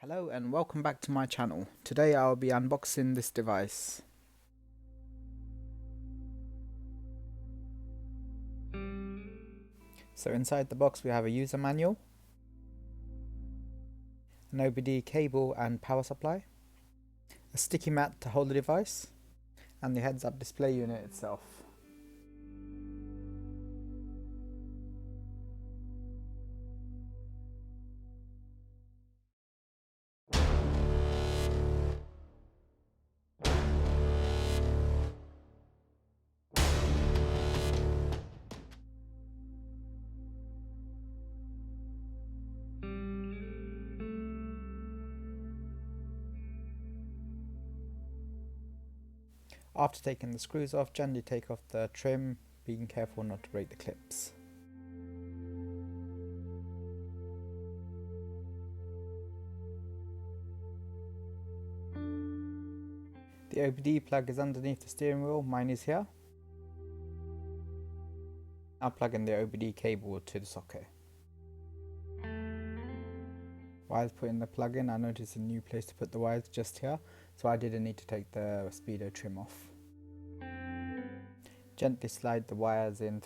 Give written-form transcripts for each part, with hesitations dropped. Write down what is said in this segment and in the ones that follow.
Hello and welcome back to my channel. Today I'll be unboxing this device. So inside the box we have a user manual, an OBD cable and power supply, a sticky mat to hold the device, and the heads-up display unit itself. After taking the screws off, gently take off the trim, being careful not to break the clips. The OBD plug is underneath the steering wheel, mine is here. I'll plug in the OBD cable to the socket. While I was putting the plug in, I noticed a new place to put the wires just here, so I didn't need to take the speedo trim off. Gently slide the wires in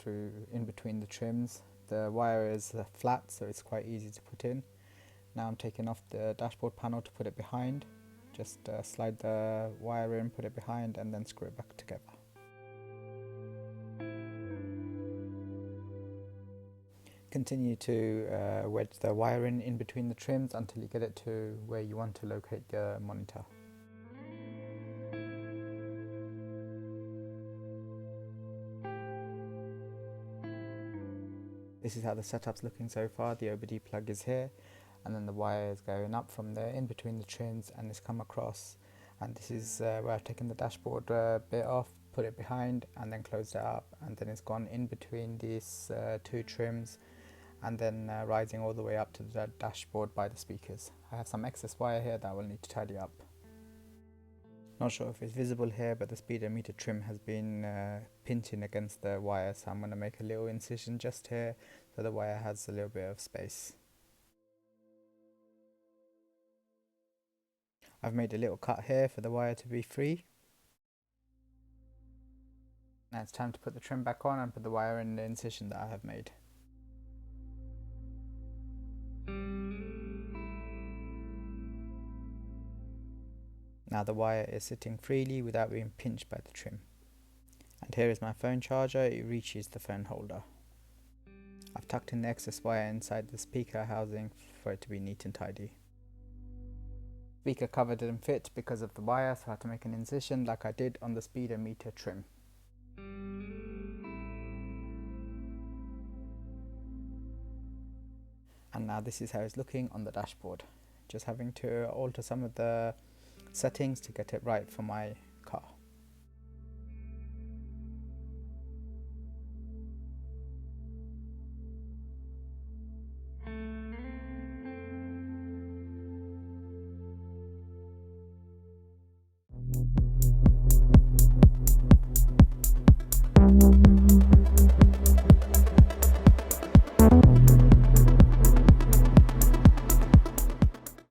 between the trims. The wire is flat, so it's quite easy to put in. Now I'm taking off the dashboard panel to put it behind. Just slide the wire in, put it behind, and then screw it back together. Continue to wedge the wire in between the trims until you get it to where you want to locate the monitor. This is how the setup's looking so far. The OBD plug is here, and then the wire is going up from there in between the trims, and it's come across, and this is where I've taken the dashboard bit off, put it behind, and then closed it up, and then it's gone in between these two trims, and then rising all the way up to the dashboard by the speakers. I have some excess wire here that I will need to tidy up. Not sure if it's visible here, but the speedometer trim has been pinching against the wire, so I'm going to make a little incision just here so the wire has a little bit of space. I've made a little cut here for the wire to be free. Now it's time to put the trim back on and put the wire in the incision that I have made. Now the wire is sitting freely without being pinched by the trim. And here is my phone charger, it reaches the phone holder. I've tucked in the excess wire inside the speaker housing for it to be neat and tidy. Speaker cover didn't fit because of the wire, so I had to make an incision like I did on the speedometer trim. And now this is how it's looking on the dashboard. Just having to alter some of the settings to get it right for my car.